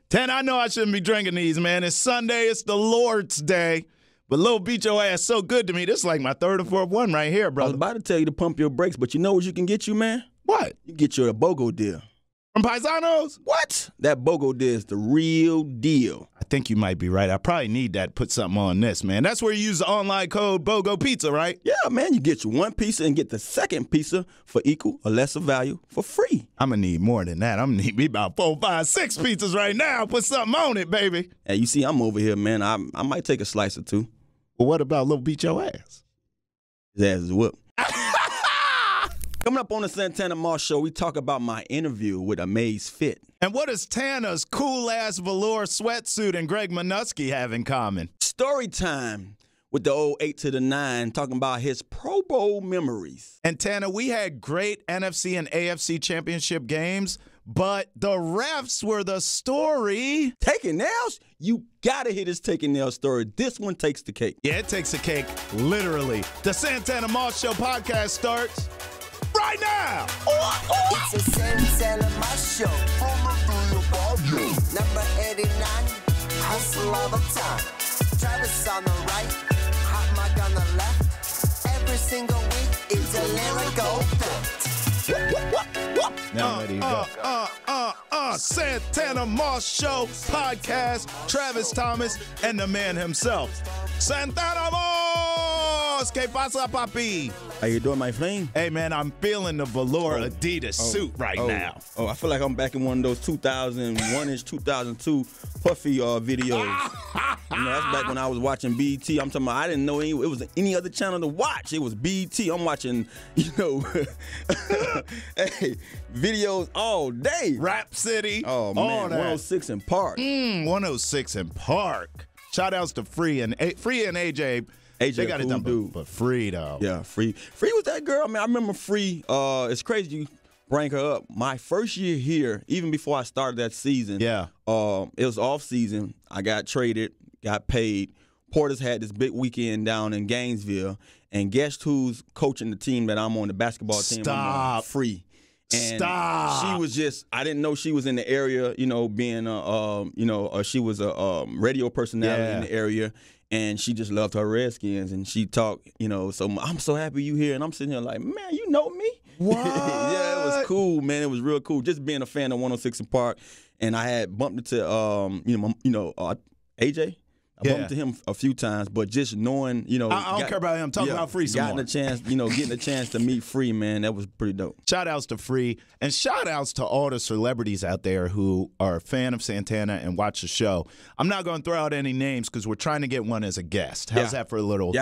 Tana, I know I shouldn't be drinking these, man. It's Sunday. It's the Lord's Day. But Lil beat your ass so good to me. This is like my third or fourth one right here, I brother. was about to tell you to pump your brakes, but you know what you can get you, man? What? You get your BOGO deal. From Paisanos? What? That BOGO deal is the real deal. I think you might be right. I probably need that. Put something on this, man. That's where you use the online code BOGO Pizza, right? Yeah, man, you get you one pizza and get the second pizza for equal or lesser value for free. I'm going to need more than that. I'm going to need me about 4, 5, 6 pizzas right now. Put something on it, baby. Hey, you see, I'm over here, man. I might take a slice or two. Well, what about Lil beat your ass? His ass is whooped. Coming up on the Santana Moss Show, we talk about my interview with Amaze Fit. And what does Tana's cool-ass velour sweatsuit and Greg Manusky have in common? Story time with the old 8 to the 9, talking about his Pro Bowl memories. And Tana, we had great NFC and AFC championship games, but the refs were the story. Taking nails? You gotta hear this taking nails story. This one takes the cake. Yeah, it takes a cake, literally. The Santana Moss Show podcast starts right now. It's a Santana Moss Show. Number 89, hustle all the time. Travis on the right, hot mic on the left. Every single week, it's a lyrical fact. Now ready to go. Santana Moss Show podcast. Travis Thomas and the man himself, Santana Moss. ¿Qué pasa, papi? How you doing, my friend? Hey, man, I'm feeling the velour Adidas suit right now. Oh, I feel like I'm back in one of those 2001-ish, 2002 Puffy videos. You know, that's back when I was watching BET. I'm talking about I didn't know it was any other channel to watch. It was BET. I'm watching, hey, videos all day. Rap City. Oh, man, 106 in Park. 106 in Park. Shout outs to Free and AJ. They got it done, dude. But Free, though. Yeah, Free. Free was that girl. I mean, I remember Free. It's crazy you bring her up. My first year here, even before I started that season, yeah, it was off season. I got traded, got paid. Porter's had this big weekend down in Gainesville, and guess who's coaching the team that I'm on, the basketball team? I'm on? Free. And she was just, I didn't know she was in the area, being she was a radio personality in the area. And she just loved her Redskins, and she talked, so I'm so happy you here. And I'm sitting here like, man, you know me? What? Yeah, it was cool, man. It was real cool. Just being a fan of 106 in Park. And I had bumped into, AJ. I bumped into him a few times, but just knowing, I don't care about him. Talking about Free some more. Getting a chance to meet Free, man, that was pretty dope. Shout outs to Free, and shout outs to all the celebrities out there who are a fan of Santana and watch the show. I'm not going to throw out any names because we're trying to get one as a guest. How's that for a little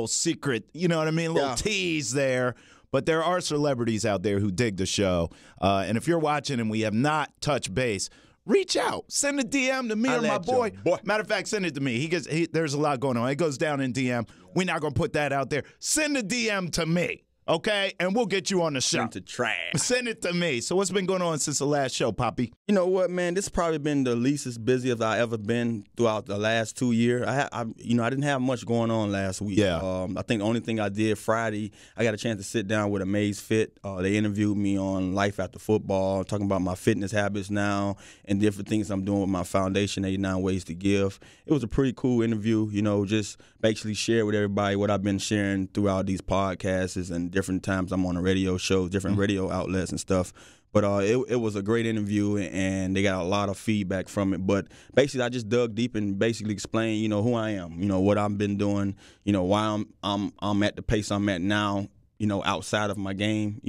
secret, you know what I mean? A little tease there. But there are celebrities out there who dig the show. And if you're watching and we have not touched base, reach out. Send a DM to me or my boy. Matter of fact, send it to me. There's a lot going on. It goes down in DM. We're not going to put that out there. Send a DM to me, okay? And we'll get you on the show. Send to trash. Send it to me. So what's been going on since the last show, Poppy? You know what, man? This has probably been the least as busy as I ever been throughout the last 2 years. I didn't have much going on last week. Yeah. I think the only thing I did Friday, I got a chance to sit down with Amaze Fit. They interviewed me on life after football, talking about my fitness habits now and different things I'm doing with my foundation, 89 Ways to Give. It was a pretty cool interview, just basically share with everybody what I've been sharing throughout these podcasts and different times I'm on the radio shows, different radio outlets and stuff. But it was a great interview, and they got a lot of feedback from it. But basically, I just dug deep and basically explained, who I am, what I've been doing, why I'm at the pace I'm at now, outside of my game.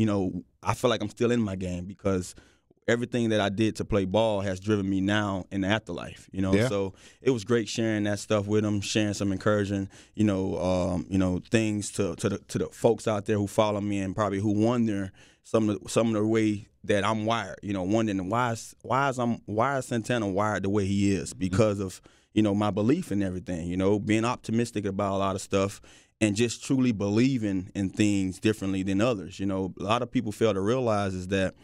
I feel like I'm still in my game because everything that I did to play ball has driven me now in the afterlife. So it was great sharing that stuff with them, sharing some encouraging, things to the folks out there who follow me and probably who wonder some of the way that I'm wired, wondering why is Santana wired the way he is because of, my belief in everything, being optimistic about a lot of stuff and just truly believing in things differently than others. A lot of people fail to realize is that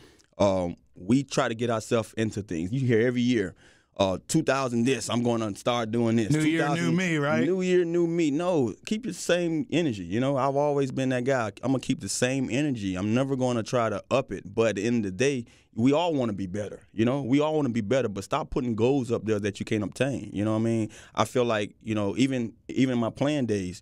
we try to get ourselves into things. You hear every year, 2000 this, I'm going to start doing this. New year, new me, right? New year, new me. No, keep the same energy. You know, I've always been that guy. I'm going to keep the same energy. I'm never going to try to up it. But at the end of the day, we all want to be better. You know, we all want to be better, but stop putting goals up there that you can't obtain. You know what I mean? I feel like, you know, even my playing days,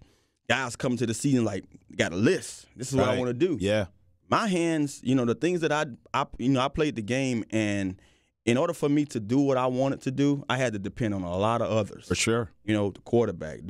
guys come to the season like, got a list. This is what I want to do. Yeah. My hands, you know, the things that I played the game, and in order for me to do what I wanted to do, I had to depend on a lot of others. For sure. You know, the quarterback,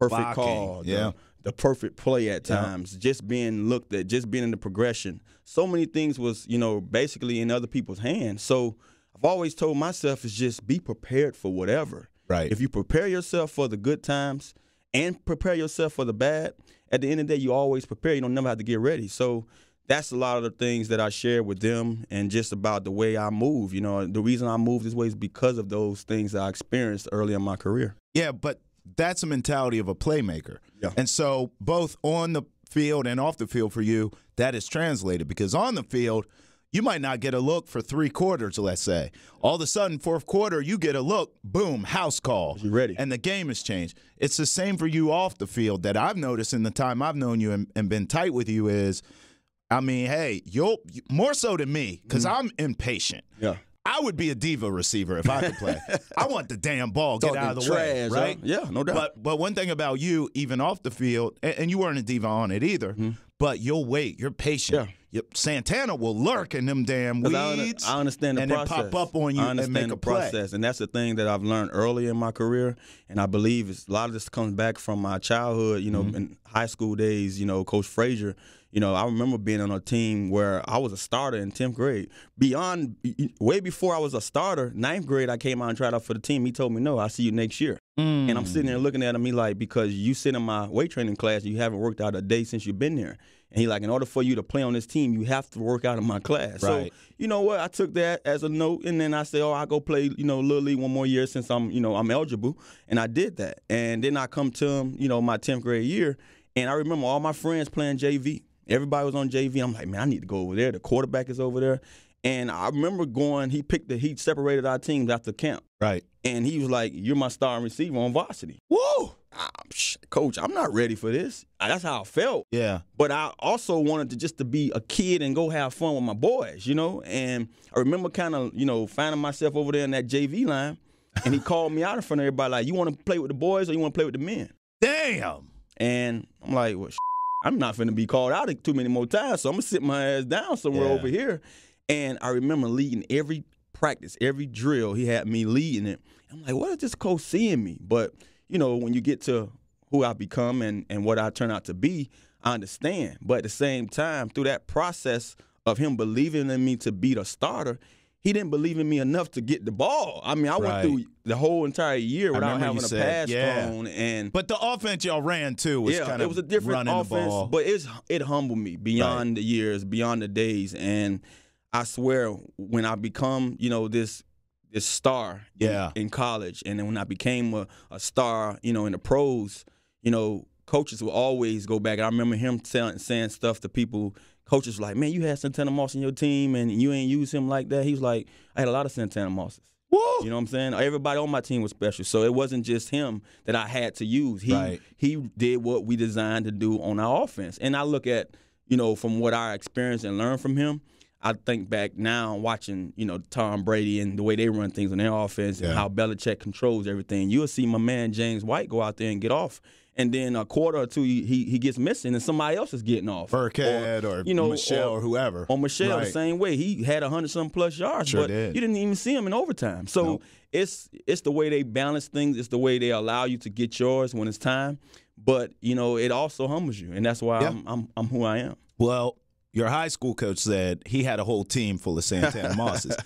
perfect call, the perfect play at times, just being looked at, just being in the progression. So many things was, you know, basically in other people's hands. So I've always told myself is just be prepared for whatever. Right. If you prepare yourself for the good times and prepare yourself for the bad, at the end of the day, you always prepare. You don't never have to get ready. So that's a lot of the things that I share with them, and just about the way I move. You know, the reason I move this way is because of those things that I experienced early in my career. Yeah, but that's a mentality of a playmaker. Yeah. And so both on the field and off the field for you, that is translated, because on the field, you might not get a look for 3 quarters, let's say. All of a sudden, 4th quarter, you get a look, boom, house call. You ready. And the game has changed. It's the same for you off the field that I've noticed in the time I've known you and been tight with you is, I mean, hey, you'll more so than me, because I'm impatient. Yeah. I would be a diva receiver if I could play. I want the damn ball, get out of the way, right? Yeah, no doubt. But one thing about you, even off the field, and you weren't a diva on it either, but you'll wait. You're patient. Yeah. Santana will lurk in them damn weeds. I understand the and process. then pop up on you and make a play. Process, and that's the thing that I've learned early in my career, and I believe a lot of this comes back from my childhood. You know, in high school days. You know, Coach Frazier. You know, I remember being on a team where I was a starter in 10th grade. Way before I was a starter, 9th grade, I came out and tried out for the team. He told me, no, I'll see you next year. And I'm sitting there looking at him, he like, because you sit in my weight training class, you haven't worked out a day since you've been there. And he like, in order for you to play on this team, you have to work out in my class. Right. So, you know what, I took that as a note, and then I said, I'll go play, Little League one more year since I'm eligible. And I did that. And then I come to him, my 10th grade year, and I remember all my friends playing JV. Everybody was on JV. I'm like, man, I need to go over there. The quarterback is over there. And I remember going, he separated our teams after camp. Right. And he was like, you're my starting receiver on varsity. Woo! Coach, I'm not ready for this. That's how I felt. Yeah. But I also wanted to be a kid and go have fun with my boys, And I remember kind of, finding myself over there in that JV line. And he called me out in front of everybody like, you want to play with the boys or you want to play with the men? Damn. And I'm like, well, I'm not finna be called out too many more times, so I'm gonna sit my ass down somewhere over here. And I remember leading every practice, every drill. He had me leading it. I'm like, what is this coach seeing me? But, when you get to who I become and what I turn out to be, I understand. But at the same time, through that process of him believing in me to be the starter, he didn't believe in me enough to get the ball. I mean, I went through the whole entire year without having a pass thrown. But the offense y'all ran, too, was kind of it was a different offense, but it humbled me beyond the years, beyond the days. And I swear, when I become, this star in college, and then when I became a star, in the pros, coaches will always go back. I remember him saying stuff to people. Coaches were like, man, you had Santana Moss in your team, and you ain't use him like that. He was like, I had a lot of Santana Mosses. Woo! You know what I'm saying? Everybody on my team was special. So it wasn't just him that I had to use. He did what we designed to do on our offense. And I look at, from what I experienced and learned from him, I think back now watching, Tom Brady and the way they run things on their offense and how Belichick controls everything. You'll see my man James White go out there and get off. And then a quarter or two, he gets missing, and somebody else is getting off. Burkhead or Michelle or whoever. Or Michelle, the same way. He had 100-some-plus yards, but you didn't even see him in overtime. So it's the way they balance things. It's the way they allow you to get yours when it's time. But, it also humbles you, and that's why I'm who I am. Well, your high school coach said he had a whole team full of Santana Mosses.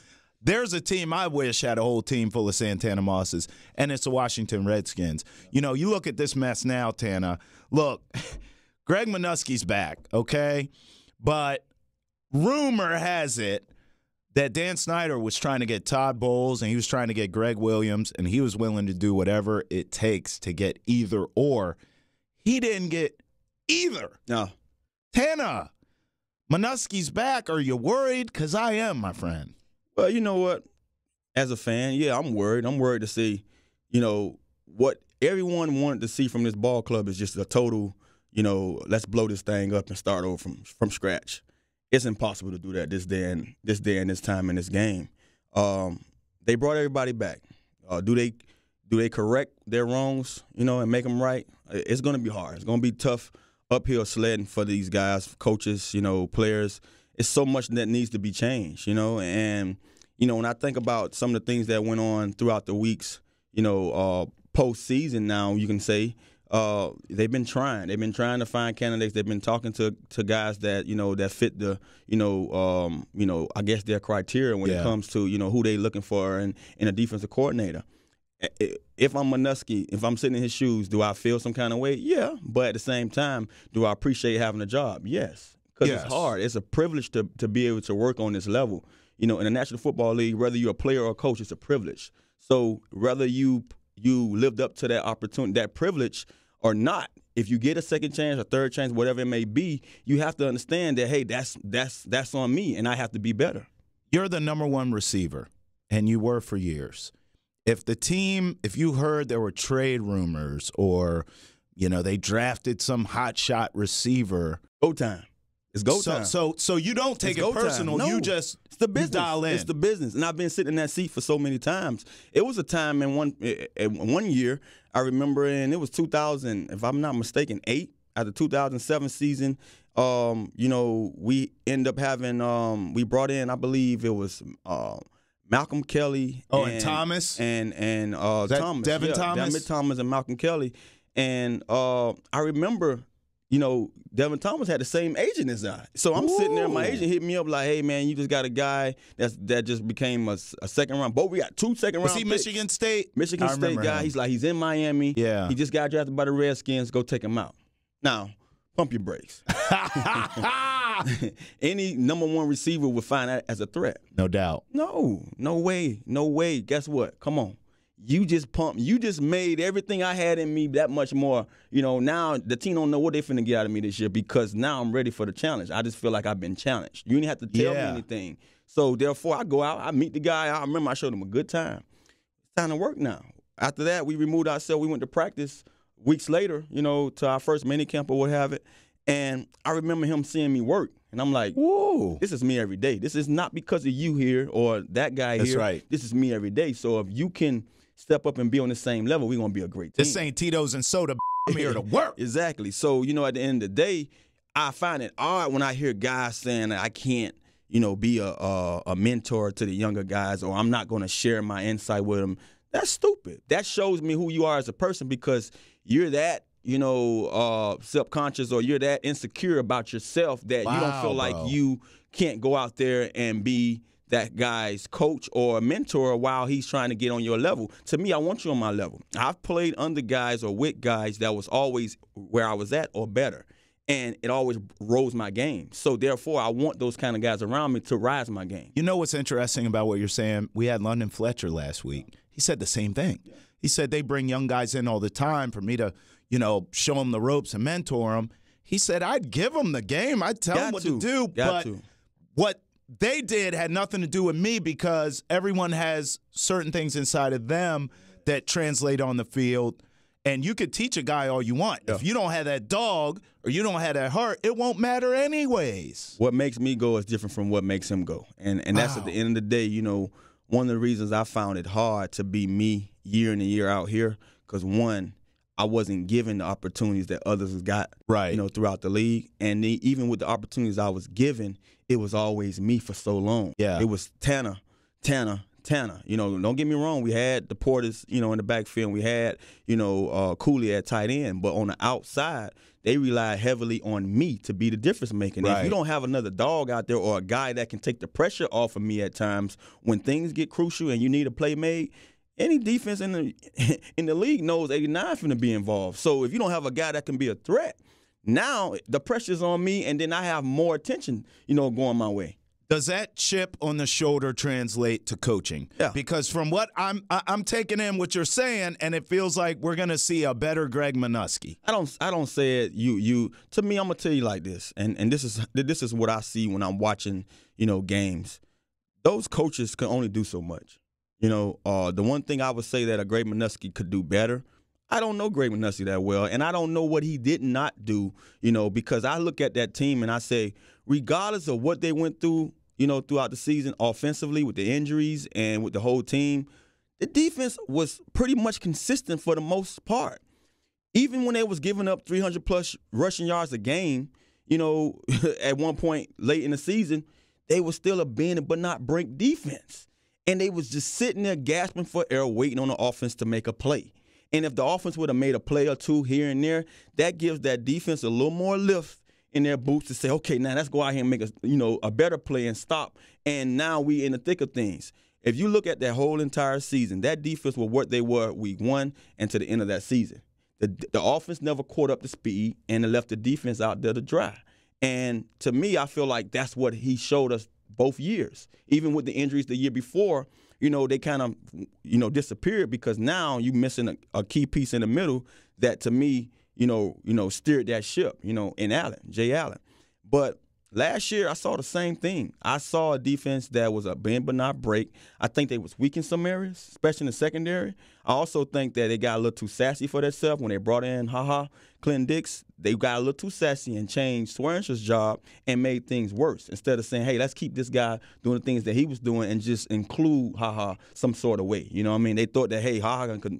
There's a team I wish had a whole team full of Santana Mosses, and it's the Washington Redskins. You look at this mess now, Tana. Look, Greg Manusky's back, okay? But rumor has it that Dan Snyder was trying to get Todd Bowles, and he was trying to get Greg Williams, and he was willing to do whatever it takes to get either or. He didn't get either. No. Tana, Manusky's back. Are you worried? Because I am, my friend. Well, you know what? As a fan, yeah, I'm worried. I'm worried to see, what everyone wanted to see from this ball club is just a total, let's blow this thing up and start over from scratch. It's impossible to do that this day and this time in this game. They brought everybody back. Do they correct their wrongs, and make them right? It's going to be hard. It's going to be tough uphill sledding for these guys, coaches, players. It's so much that needs to be changed, and when I think about some of the things that went on throughout the weeks, postseason now, you can say, they've been trying. They've been trying to find candidates. They've been talking to guys that, that fit the, I guess their criteria when it comes to, who they looking for in a defensive coordinator. If I'm Manusky, if I'm sitting in his shoes, do I feel some kind of way? Yeah. But at the same time, do I appreciate having a job? Yes. Because it's hard. It's a privilege to be able to work on this level. In the National Football League, whether you're a player or a coach, it's a privilege. So whether you lived up to that opportunity, that privilege or not, if you get a second chance or third chance, whatever it may be, you have to understand that, hey, that's on me, and I have to be better. You're the number one receiver, and you were for years. If you heard there were trade rumors or, they drafted some hotshot receiver. Go time. It's go time. So you don't take it personal. No, you just it's the business. Dial in. It's the business. And I've been sitting in that seat for so many times. It was a time in one year, I remember, and it was 2000, if I'm not mistaken, 8, at the 2007 season. We end up having we brought in, I believe it was Malcolm Kelly. And Thomas. And Thomas. Devin Thomas? Devin Thomas and Malcolm Kelly. And I remember, Devin Thomas had the same agent as I. So I'm sitting there, my agent hit me up like, hey, man, you just got a guy that just became a second round. But we got 2 second-round picks. Was he Michigan State? Michigan State guy. Him. He's like, he's in Miami. Yeah. He just got drafted by the Redskins. Go take him out. Now, pump your brakes. Any number one receiver would find that as a threat. No doubt. No way. Guess what? Come on. You just made everything I had in me that much more. Now the team don't know what they finna get out of me this year because now I'm ready for the challenge. I just feel like I've been challenged. You didn't have to tell me anything. So therefore, I go out, I meet the guy. I remember I showed him a good time. It's time to work now. After that, we removed ourselves. We went to practice weeks later, to our first mini camp or what have it. And I remember him seeing me work. And I'm like, whoa, this is me every day. This is not because of you here or that guy here. That's right. This is me every day. So if you can step up and be on the same level, we're going to be a great team. This ain't Tito's and soda. I'm here to work. Exactly. So, at the end of the day, I find it odd when I hear guys saying that I can't, be a mentor to the younger guys or I'm not going to share my insight with them. That's stupid. That shows me who you are as a person because you're that, self-conscious or you're that insecure about yourself that you don't feel like you can't go out there and be that guy's coach or mentor while he's trying to get on your level. To me, I want you on my level. I've played under guys or with guys that was always where I was at or better, and it always rose my game. So, therefore, I want those kind of guys around me to rise my game. You know what's interesting about what you're saying? We had London Fletcher last week. He said the same thing. Yeah. He said they bring young guys in all the time for me to, show them the ropes and mentor them. He said I'd give them the game. I'd tell them what to do. But what they did had nothing to do with me because everyone has certain things inside of them that translate on the field. And you could teach a guy all you want. Yeah. If you don't have that dog or you don't have that heart, it won't matter anyways. What makes me go is different from what makes him go. And that's at the end of the day, one of the reasons I found it hard to be me year in and year out here because, one, I wasn't given the opportunities that others got throughout the league. And even with the opportunities I was given, it was always me for so long. Yeah. It was Tana. Don't get me wrong. We had the Porters, in the backfield. We had, Cooley at tight end. But on the outside, they relied heavily on me to be the difference maker. Right. If you don't have another dog out there or a guy that can take the pressure off of me at times when things get crucial and you need a play made, any defense in the league knows 89 finna be involved. So if you don't have a guy that can be a threat, now the pressure's on me, and then I have more attention, going my way. Does that chip on the shoulder translate to coaching? Yeah. Because from what I'm taking in what you're saying, and it feels like we're gonna see a better Greg Manusky. I don't say it. You to me, I'm gonna tell you like this, and this is what I see when I'm watching games. Those coaches can only do so much. The one thing I would say that a Greg Manusky could do better, I don't know Greg Manusky that well, and I don't know what he did not do, because I look at that team and I say, regardless of what they went through, throughout the season offensively with the injuries and with the whole team, the defense was pretty much consistent for the most part. Even when they was giving up 300-plus rushing yards a game, at one point late in the season, they were still a bend but not break defense. And they was just sitting there gasping for air, waiting on the offense to make a play. And if the offense would have made a play or two here and there, that gives that defense a little more lift in their boots to say, okay, now let's go out here and make a better play and stop. And now we in the thick of things. If you look at that whole entire season, that defense was what they were week 1 and to the end of that season. The offense never caught up to speed, and it left the defense out there to dry. And to me, I feel like that's what he showed us both years. Even with the injuries the year before, they kind of, disappeared because now you're missing a key piece in the middle that, to me, steered that ship, in Jay Allen. But last year, I saw the same thing. I saw a defense that was a bend but not break. I think they was weak in some areas, especially in the secondary. I also think that they got a little too sassy for themselves when they brought in Clinton Dix. They got a little too sassy and changed Swearinger's job and made things worse. Instead of saying, hey, let's keep this guy doing the things that he was doing and just include some sort of way. You know what I mean? They thought that, hey,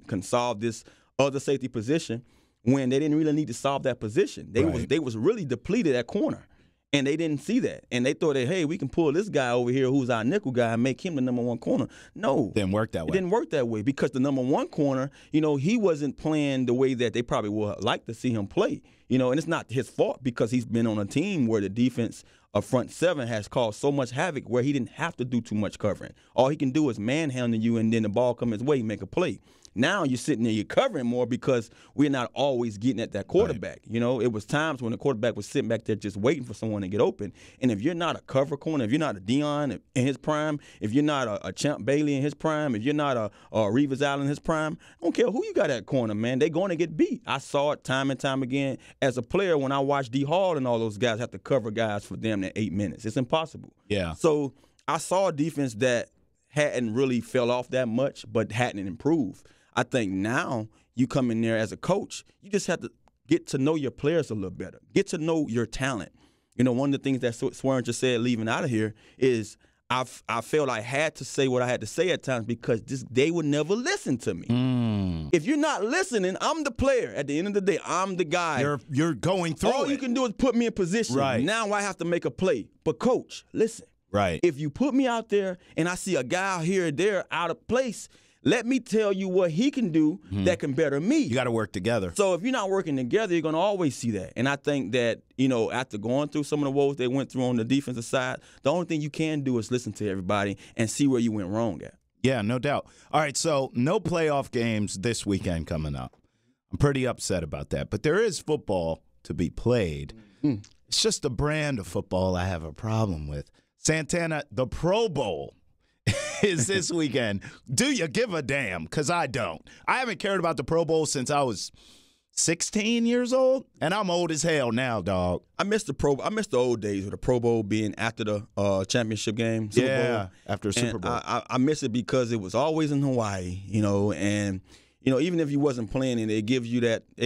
can solve this other safety position when they didn't really need to solve that position. They was really depleted at corner. And they didn't see that. And they thought that, hey, we can pull this guy over here who's our nickel guy and make him the number one corner. No. Didn't work that way. It didn't work that way because the number one corner, he wasn't playing the way that they probably would like to see him play. And it's not his fault because he's been on a team where the defense of front seven has caused so much havoc where he didn't have to do too much covering. All he can do is manhandle you and then the ball come his way and make a play. Now you're sitting there, you're covering more because we're not always getting at that quarterback. Right. It was times when the quarterback was sitting back there just waiting for someone to get open. And if you're not a cover corner, if you're not a Dion in his prime, if you're not a Champ Bailey in his prime, if you're not a Revis Allen in his prime, I don't care who you got at corner, man. They're going to get beat. I saw it time and time again as a player when I watched D. Hall and all those guys have to cover guys for them in 8 minutes. It's impossible. Yeah. So I saw a defense that hadn't really fell off that much but hadn't improved. I think now you come in there as a coach, you just have to get to know your players a little better, get to know your talent. One of the things that Swearinger said leaving out of here is I felt I had to say what I had to say at times because they would never listen to me. If you're not listening, I'm the player. At the end of the day, I'm the guy. You're going through All you can do is put me in position. Right. Now I have to make a play. But, coach, listen. Right. If you put me out there and I see a guy here or there out of place, let me tell you what he can do that can better me. You got to work together. So if you're not working together, you're going to always see that. And I think that, after going through some of the woes they went through on the defensive side, the only thing you can do is listen to everybody and see where you went wrong at. Yeah, no doubt. All right, so no playoff games this weekend coming up. I'm pretty upset about that. But there is football to be played. It's just the brand of football I have a problem with. Santana, the Pro Bowl is this weekend. Do you give a damn? Because I don't. I haven't cared about the Pro Bowl since I was 16 years old, and I'm old as hell now, dog. I miss the old days of the Pro Bowl being after the championship game. Super Bowl. After a Super Bowl. I miss it because it was always in Hawaii, and even if you wasn't playing it, it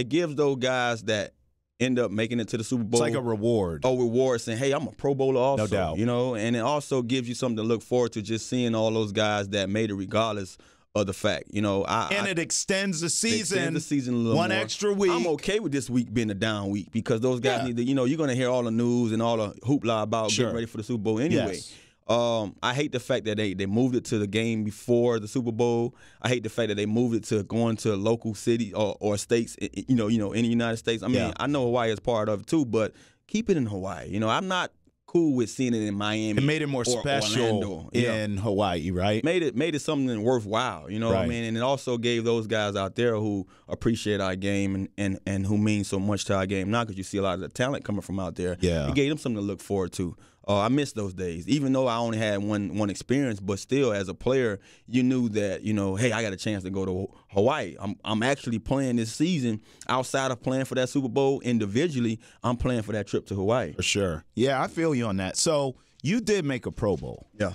gives those guys that end up making it to the Super Bowl. It's like a reward. Reward saying, hey, I'm a Pro Bowler also. No doubt. And it also gives you something to look forward to just seeing all those guys that made it regardless of the fact. It extends the season. A little one more. Extra week. I'm okay with this week being a down week because those guys need to, you're going to hear all the news and all the hoopla about getting ready for the Super Bowl anyway. Yes. I hate the fact that they moved it to the game before the Super Bowl. I hate the fact that they moved it to going to local cities or states, in the United States. I mean, I know Hawaii is part of it too, but keep it in Hawaii. I'm not cool with seeing it in Miami. It made it more special Orlando. in Hawaii, right? Made it something worthwhile, what I mean? And it also gave those guys out there who appreciate our game and who mean so much to our game now because you see a lot of the talent coming from out there. Yeah. It gave them something to look forward to. I miss those days, even though I only had one experience. But still, as a player, you knew that hey, I got a chance to go to Hawaii. I'm actually playing this season outside of playing for that Super Bowl individually. I'm playing for that trip to Hawaii. For sure. Yeah, I feel you on that. So you did make a Pro Bowl. Yeah.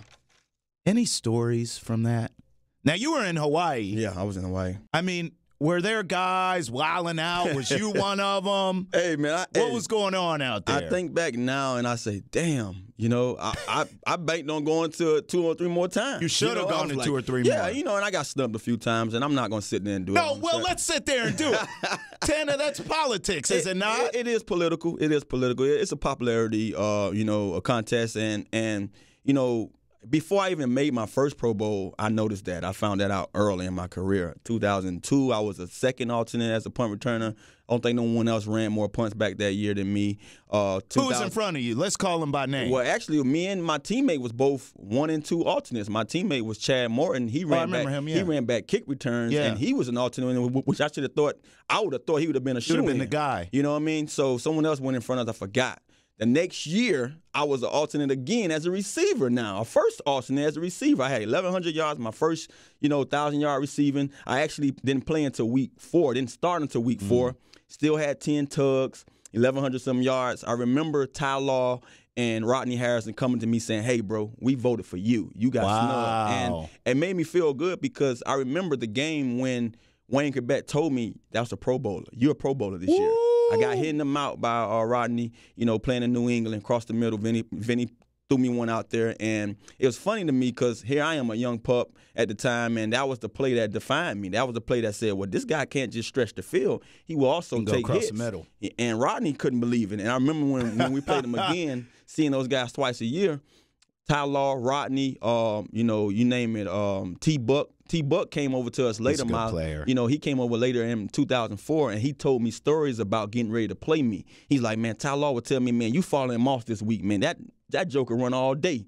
Any stories from that Now, you were in Hawaii. Yeah, I was in Hawaii. I mean, were there guys wilding out? Was you one of them? Hey, man. What was going on out there? I think back now and I say, damn, I banked on going to 2 or 3 more times. You should have gone to 2 or 3 more. Yeah, and I got snubbed a few times, and I'm not going to sit there and do it. No, well, let's sit there and do it. Tana, that's politics, is it not? It is political. It is political. It's a popularity, a contest, and before I even made my first Pro Bowl, I noticed that. I found that out early in my career. 2002, I was a second alternate as a punt returner. I don't think no one else ran more punts back that year than me. Who was in front of you? Let's call him by name. Well, actually, me and my teammate was both 1 and 2 alternates. My teammate was Chad Morton. He ran He ran back kick returns, and he was an alternate, which I should have thought. I would have thought he would have been a shoo-in. Should have been the guy. You know what I mean? So someone else went in front of us. I forgot. The next year, I was an alternate again as a receiver now. A first alternate as a receiver. I had 1,100 yards, my first, 1,000-yard receiving. I actually didn't play until week 4. Didn't start until week 4. Still had 10 tugs, 1,100-some yards. I remember Ty Law and Rodney Harrison coming to me saying, hey, bro, we voted for you. You got snubbed. And it made me feel good because I remember the game when Wayne Quebec told me that was a Pro Bowler. You're a Pro Bowler this year. I got hit in the mouth by Rodney, playing in New England, across the middle. Vinny threw me one out there, and it was funny to me because here I am, a young pup at the time, and that was the play that defined me. That was the play that said, well, this guy can't just stretch the field. He will also take hits. The middle. And Rodney couldn't believe it. And I remember when we played him again, seeing those guys twice a year, Ty Law, Rodney, you name it, T-Buck. T-Buck came over to us later. He's a good player. He came over later in 2004, and he told me stories about getting ready to play me. He's like, man, Ty Law would tell me, man, you falling him off this week, man. That joker run all day.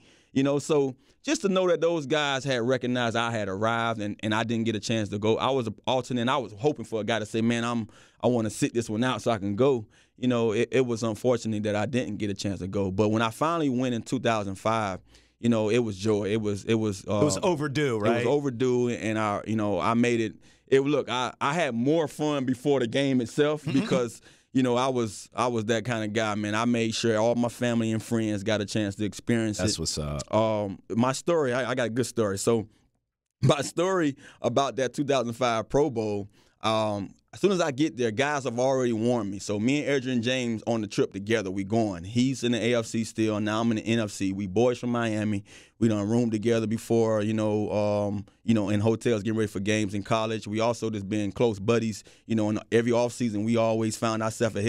So just to know that those guys had recognized I had arrived and I didn't get a chance to go. I was an alternate. I was hoping for a guy to say, man, I want to sit this one out so I can go. It was unfortunate that I didn't get a chance to go. But when I finally went in 2005, it was joy. It was overdue, right? It was overdue, and I made it. Look, I had more fun before the game itself because I was that kind of guy, man. I made sure all my family and friends got a chance to experience it. That's what's up. My story, I got a good story. So my story about that 2005 Pro Bowl. As soon as I get there, guys have already warned me. So me and Adrian James on the trip together, we going. He's in the AFC still. Now I'm in the NFC. We boys from Miami. We done roomed together before, in hotels getting ready for games in college. We also just been close buddies. In every offseason, we always found ourselves at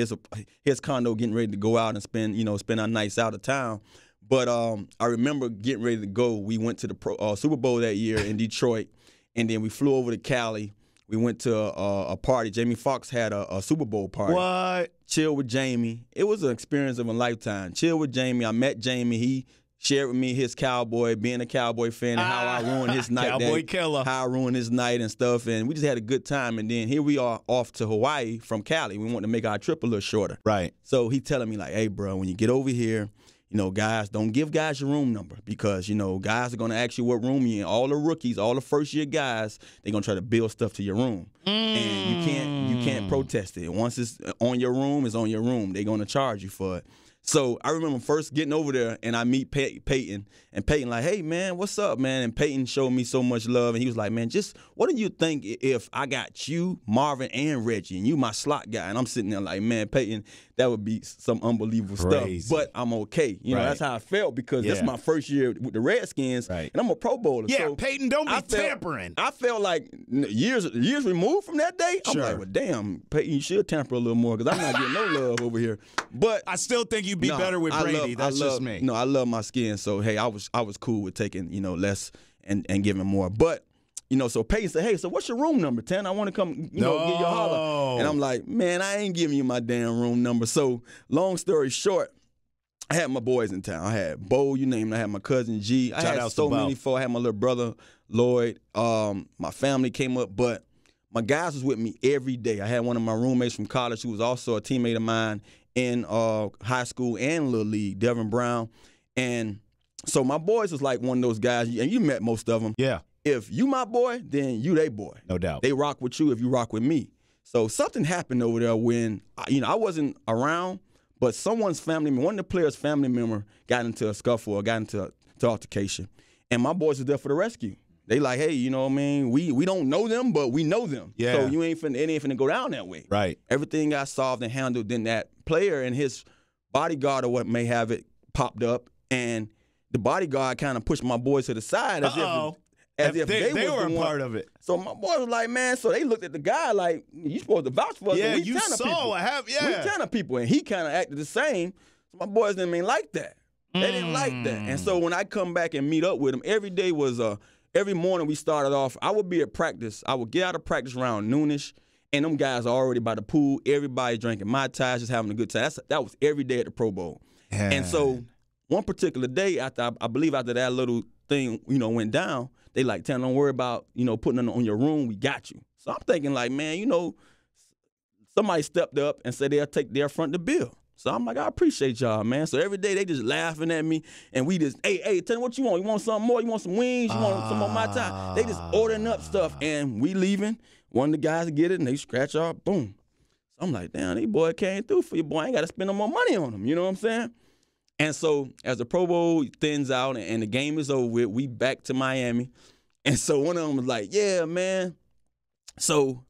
his condo getting ready to go out and spend our nights out of town. But I remember getting ready to go. We went to the Super Bowl that year in Detroit, and then we flew over to Cali. We went to a party. Jamie Foxx had a Super Bowl party. What? Chill with Jamie. It was an experience of a lifetime. Chill with Jamie. I met Jamie. He shared with me his being a Cowboy fan, and how I ruined his night. Cowboy killer. How I ruined his night and stuff. And we just had a good time. And then here we are off to Hawaii from Cali. We wanted to make our trip a little shorter. Right. So he telling me like, hey, bro, when you get over here, guys, don't give guys your room number because, guys are going to ask you what room you're in. All the rookies, all the first-year guys, they're going to try to build stuff to your room. And you can't protest it. Once it's on your room, it's on your room. They're going to charge you for it. So I remember first getting over there, and I meet Peyton, and Peyton like, hey, man, what's up, man? And Peyton showed me so much love, and he was like, man, just what do you think if I got you, Marvin, and Reggie, and you my slot guy? And I'm sitting there like, man, Peyton, that would be some unbelievable Crazy. stuff, but I'm okay. That's how I felt because that's my first year with the Redskins, and I'm a Pro Bowler. Yeah, so Peyton, don't be tampering. I felt like years removed from that day. I'm like, well, damn, Peyton, you should tamper a little more because I'm not getting no love over here. But I still think you'd be better with Brady. That's just me. No, I love my skin, so hey, I was cool with taking less and giving more, but. So Peyton said, hey, so what's your room number, Tan? I want to come, give you a holler. And I'm like, man, I ain't giving you my damn room number. So long story short, I had my boys in town. I had Bo, you name it. I had my cousin G. I had so many folks. I had my little brother, Lloyd. My family came up, but my guys was with me every day. I had one of my roommates from college who was also a teammate of mine in high school and Little League, Devin Brown. And so my boys was like one of those guys, and you met most of them. Yeah. If you my boy, then you they boy. No doubt. They rock with you if you rock with me. So something happened over there when, I wasn't around, but someone's family, one of the players' family member got into a scuffle or got into altercation. And my boys was there for the rescue. They like, hey, you know what I mean? We don't know them, but we know them. Yeah. So it ain't finna go down that way. Right. Everything got solved and handled. Then that player and his bodyguard or what may have it popped up, and the bodyguard kind of pushed my boys to the side as if they were a part of it. So my boy was like, man, so they looked at the guy like, you supposed to vouch for us. Yeah, we you saw what happened. Yeah. We 10 of people, and he kind of acted the same. So my boys didn't like that. They didn't like that. And so when I come back and meet up with them, every day was every morning we started off, I would be at practice. I would get out of practice around noonish, and them guys are already by the pool. Everybody drinking Mai Tais, just having a good time. That was every day at the Pro Bowl. Yeah. And so one particular day, after I believe after that little thing, went down, they like, Tana, don't worry about, putting it on your room. We got you. So I'm thinking like, man, somebody stepped up and said they'll take their front the bill. So I'm like, I appreciate y'all, man. So every day they just laughing at me, and we just, hey, tell me what you want. You want something more? You want some wings? You want some more Mai Tai? They just ordering up stuff, and we leaving. One of the guys get it, and they scratch off, boom. So I'm like, damn, these boy came through for you, boy. I ain't got to spend no more money on them. You know what I'm saying? And so as the Pro Bowl thins out and the game is over with, we back to Miami. And so one of them was like, yeah, man. So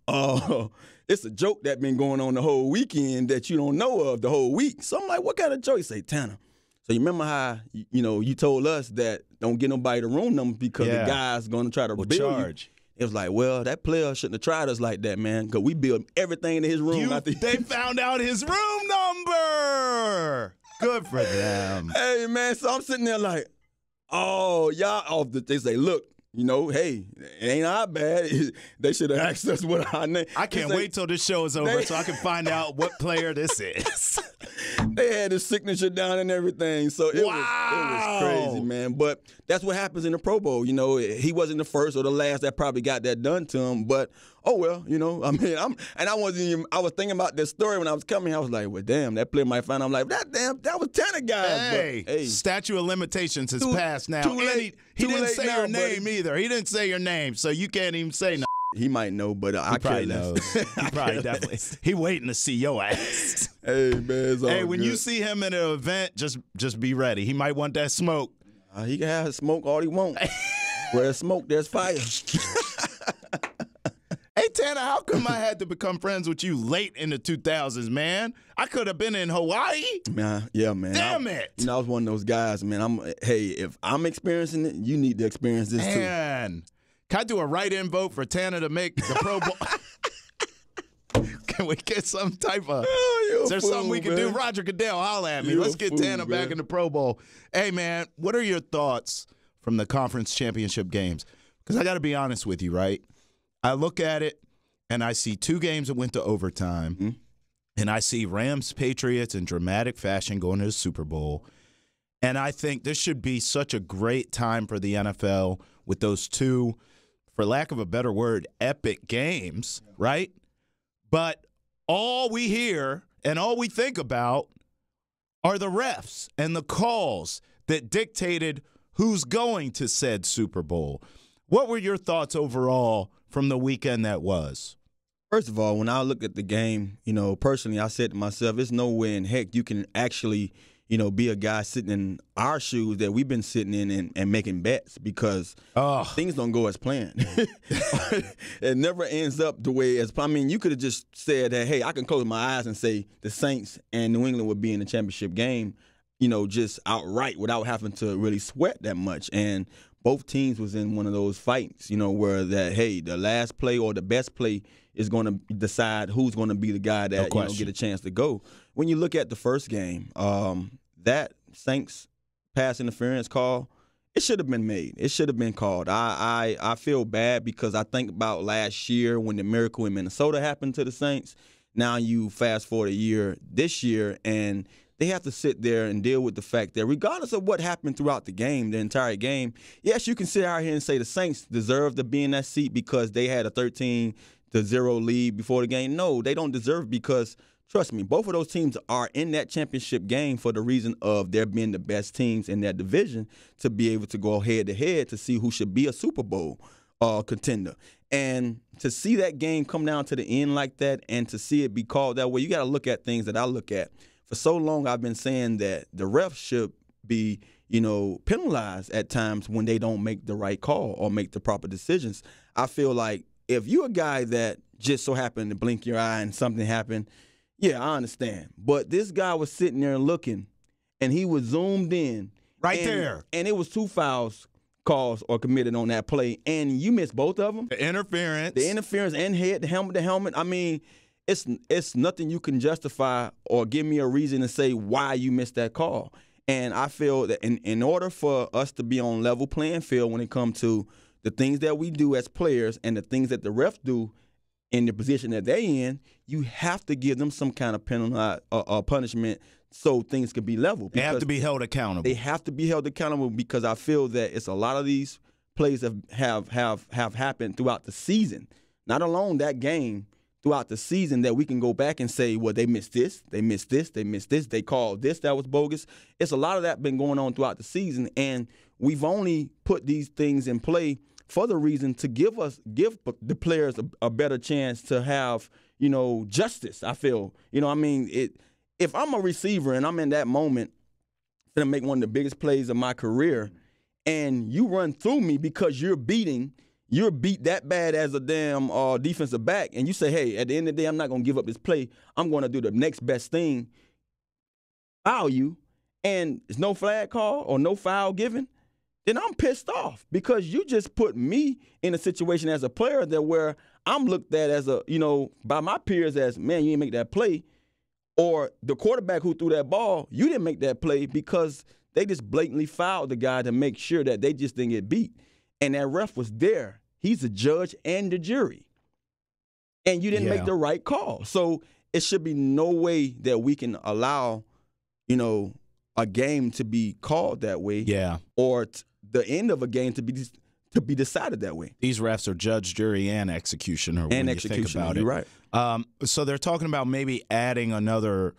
it's a joke that been going on the whole weekend that you don't know of the whole week. So I'm like, what kind of joke? He say, Tana, so you remember how, you told us that don't get nobody the room number because the guy's going to try to bill charge. It was like, well, that player shouldn't have tried us like that, man, because we built everything in his room. They found out his room number. Good for them. Hey, man, so I'm sitting there like, oh, y'all off they say, look, hey, it ain't our bad. They should have asked us what our name. I can't wait till this show is over so I can find out what player this is. They had his signature down and everything. So it was crazy, man. But that's what happens in the Pro Bowl. He wasn't the first or the last that probably got that done to him. But, oh, well, I mean, I was thinking about this story when I was coming. I was like, well, damn, that player might find out. I'm like, that was Tana guys. Hey, statute of limitations has passed now. Too late. He didn't say your name either. He didn't say your name, so you can't even say nothing. He might know, but I probably knows. He probably definitely. He waiting to see your ass. Hey, man, it's all when good. You see him in an event, just be ready. He might want that smoke. He can have smoke all he wants. Where there's smoke, there's fire. Hey, Tana, how come I had to become friends with you late in the 2000s, man? I could have been in Hawaii. Yeah, man. Damn it. I was one of those guys, man. If I'm experiencing it, you need to experience this too. Man, can I do a write-in vote for Tana to make the Pro Bowl? Can we get some type of is there something we can do? Roger Goodell, holla at me. Let's get Tana back in the Pro Bowl. Hey, man, what are your thoughts from the conference championship games? Because I got to be honest with you, right? I look at it, and I see two games that went to overtime, and I see Rams-Patriots in dramatic fashion going to the Super Bowl. And I think this should be such a great time for the NFL with those two, for lack of a better word, epic games, right? But all we hear and all we think about are the refs and the calls that dictated who's going to said Super Bowl. What were your thoughts overall from the weekend that was? First of all, when I look at the game, personally, I said to myself, there's no way in heck you can actually, be a guy sitting in our shoes that we've been sitting in and making bets because things don't go as planned. It never ends up the way as planned. I mean, you could have just said that, hey, I can close my eyes and say the Saints and New England would be in the championship game, just outright without having to really sweat that much. And both teams was in one of those fights, where the last play or the best play is going to decide who's going to be the guy that get a chance to go. When you look at the first game, that Saints pass interference call, it should have been made. It should have been called. I feel bad because I think about last year when the miracle in Minnesota happened to the Saints. Now you fast forward a year this year, and they have to sit there and deal with the fact that regardless of what happened throughout the game, the entire game, yes, you can sit out here and say the Saints deserve to be in that seat because they had a 13-0 lead before the game. No, they don't deserve because, trust me, both of those teams are in that championship game for the reason of their being the best teams in that division to be able to go head-to-head to see who should be a Super Bowl contender. And to see that game come down to the end like that and to see it be called that way, you got to look at things that I look at. For so long, I've been saying that the refs should be, penalized at times when they don't make the right call or make the proper decisions. I feel like if you're a guy that just so happened to blink your eye and something happened, yeah, I understand. But this guy was sitting there looking, and he was zoomed in. Right there. And it was 2 fouls calls or committed on that play, and you missed both of them. The interference and head, the helmet. I mean, it's nothing you can justify or give me a reason to say why you missed that call. And I feel that in order for us to be on level playing field when it comes to the things that we do as players and the things that the refs do in the position that they're in, you have to give them some kind of penalty or punishment so things can be level. They have to be held accountable. They have to be held accountable because I feel that it's a lot of these plays have happened throughout the season, not alone that game, throughout the season that we can go back and say, well, they missed this, they missed this, they missed this, they called this, that was bogus. It's a lot of that been going on throughout the season, and we've only put these things in play for the reason to give the players a better chance to have, justice, I feel. If I'm a receiver and I'm in that moment to make one of the biggest plays of my career, and you run through me because you're beat that bad as a damn defensive back, and you say, hey, at the end of the day, I'm not going to give up this play. I'm going to do the next best thing, foul you, and there's no flag call or no foul given, then I'm pissed off because you just put me in a situation as a player that where I'm looked at as by my peers as, man, you didn't make that play. Or the quarterback who threw that ball, you didn't make that play because they just blatantly fouled the guy to make sure that they just didn't get beat. And that ref was there. He's a judge and the jury. And you didn't make the right call. So it should be no way that we can allow, a game to be called that way. Yeah. Or the end of a game to be decided that way. These refs are judge, jury, and executioner. When you think about it. You're right. So they're talking about maybe adding another,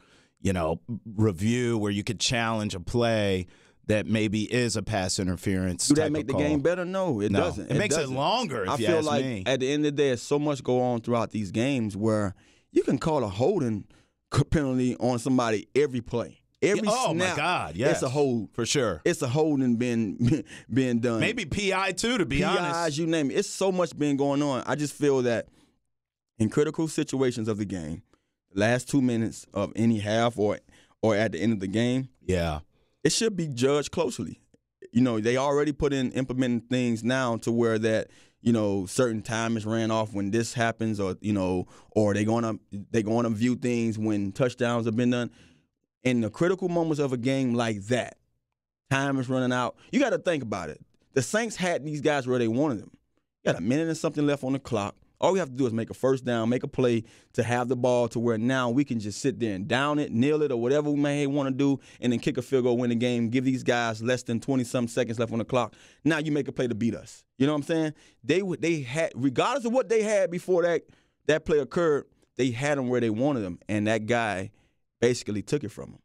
review where you could challenge a play that maybe is a pass interference. Do that make the game better? No, it doesn't. It makes it longer, if you ask me. I feel like at the end of the day, there's so much go on throughout these games where you can call a holding penalty on somebody every play. Every snap, my God, yes. It's a hold. For sure. It's a holding being done. Maybe PI too, to be honest. PIs, you name it. It's so much been going on. I just feel that in critical situations of the game, the last 2 minutes of any half or at the end of the game, it should be judged closely. They already implementing things now to where that, certain time is ran off when this happens or they're gonna view things when touchdowns have been done. In the critical moments of a game like that, time is running out. You got to think about it. The Saints had these guys where they wanted them. You got a minute and something left on the clock. All we have to do is make a first down, make a play to have the ball to where now we can just sit there and down it, kneel it, or whatever we may want to do, and then kick a field goal, win the game, give these guys less than 20-some seconds left on the clock. Now you make a play to beat us. You know what I'm saying? They had, regardless of what they had before that play occurred, they had them where they wanted them, and that guy basically took it from them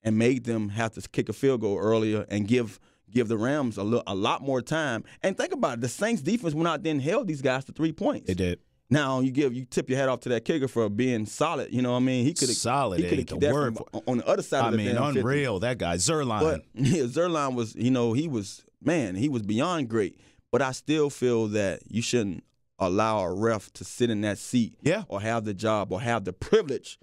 and made them have to kick a field goal earlier and give the Rams a lot more time. And think about it. The Saints defense went out there and held these guys to 3 points. They did. Now you tip your hat off to that kicker for being solid. You know what I mean? He could have solid. He could have kicked that from on the other side of the damn 50. Unreal. That guy Zerline. But Zerline was, he was beyond great. But I still feel that you shouldn't allow a ref to sit in that seat, or have the job, or have the privilege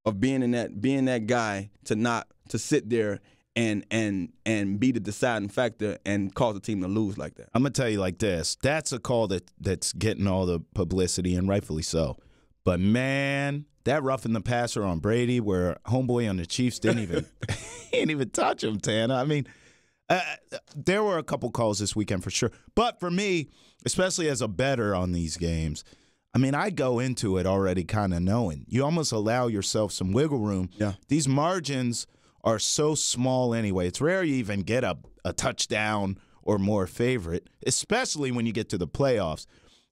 of being that guy to sit there and be the deciding factor and cause the team to lose like that. I'm gonna tell you like this: that's a call that's getting all the publicity, and rightfully so. But man, that roughing the passer on Brady, where homeboy on the Chiefs didn't even touch him, Tana. I mean, there were a couple calls this weekend for sure. But for me, especially as a bettor on these games, I mean, I go into it already kind of knowing. You almost allow yourself some wiggle room. Yeah. These margins are so small anyway. It's rare you even get a touchdown or more favorite, especially when you get to the playoffs.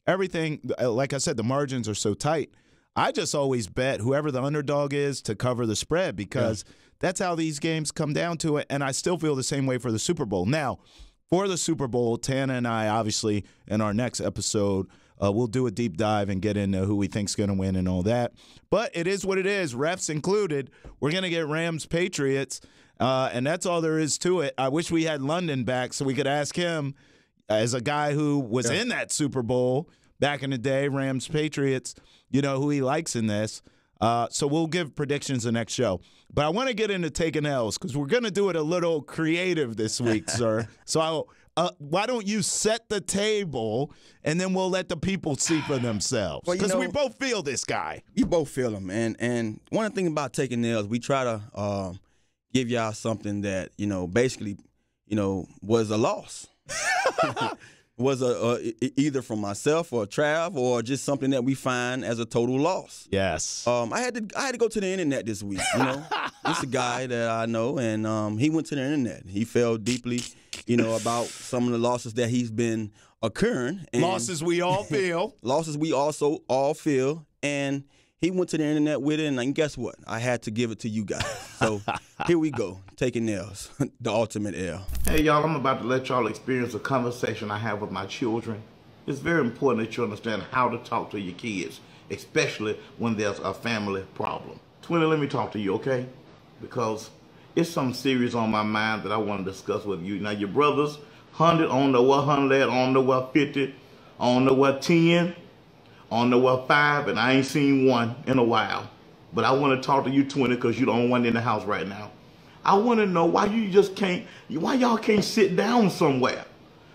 Everything, like I said, the margins are so tight. I just always bet whoever the underdog is to cover the spread because that's how these games come down to it, and I still feel the same way for the Super Bowl. Now, for the Super Bowl, Tana and I, obviously, in our next episode we'll do a deep dive and get into who we think's going to win and all that. But it is what it is, refs included. We're going to get Rams-Patriots, and that's all there is to it. I wish we had London back so we could ask him, as a guy who was in that Super Bowl back in the day, Rams-Patriots, who he likes in this. So we'll give predictions the next show. But I want to get into taking L's because we're going to do it a little creative this week, sir. So why don't you set the table, and then we'll let the people see for themselves? Because we both feel this guy. You both feel him, man. And one thing about taking L's, we try to give y'all something that, basically, was a loss. Was either from myself or Trav or just something that we find as a total loss. Yes. I had to go to the internet this week. It's a guy that I know, and he went to the internet. He felt deeply, about some of the losses that he's been occurring. And losses we all feel. Losses we also all feel, and he went to the internet with it, and guess what? I had to give it to you guys. So here we go, taking L's, the ultimate L. Hey, y'all, I'm about to let y'all experience a conversation I have with my children. It's very important that you understand how to talk to your kids, especially when there's a family problem. Twinny, let me talk to you, okay? Because it's something serious on my mind that I want to discuss with you. Now, your brothers, 100, on the what 100, on the what 50, on the what 10, on the what 5, and I ain't seen one in a while. But I want to talk to you, Twinny, because you're the only one in the house right now. I want to know why why y'all can't sit down somewhere.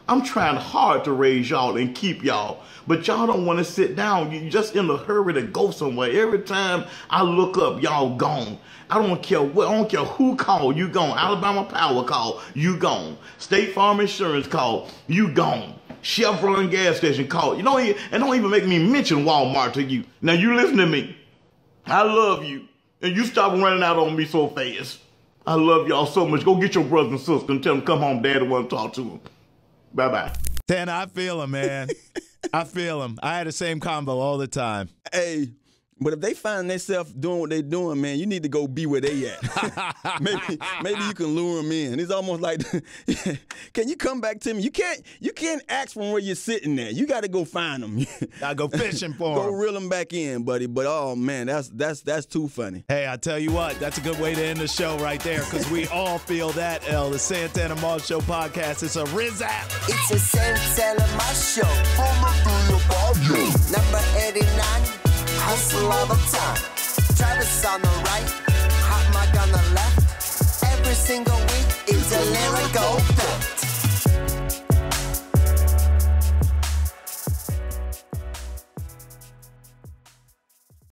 I'm trying hard to raise y'all and keep y'all, but y'all don't want to sit down. You're just in a hurry to go somewhere. Every time I look up, y'all gone. I don't care who called, you gone. Alabama Power call, you gone. State Farm Insurance call, you gone. Chevron gas station call. And don't even make me mention Walmart to you. Now you listen to me. I love you. And you stop running out on me so fast. I love y'all so much. Go get your brother and sister and tell them come home. Daddy want to talk to them. Bye-bye. Tana, I feel him, man. I feel him. I had the same combo all the time. Hey, but if they find themselves doing what they're doing, man, you need to go be where they at. maybe you can lure them in. It's almost like, can you come back to me? You can't ask from where you're sitting there. You got to go find them. I go fishing for them. Go reel them back in, buddy. But oh man, that's too funny. Hey, I tell you what, that's a good way to end the show right there because we all feel that. The Santana Moss Show podcast. It's a Rizap. It's a Santana Moss Show. Number 89. Hustle all the time. Travis on the right, hot mic on the left. Every single week, it's a lyrical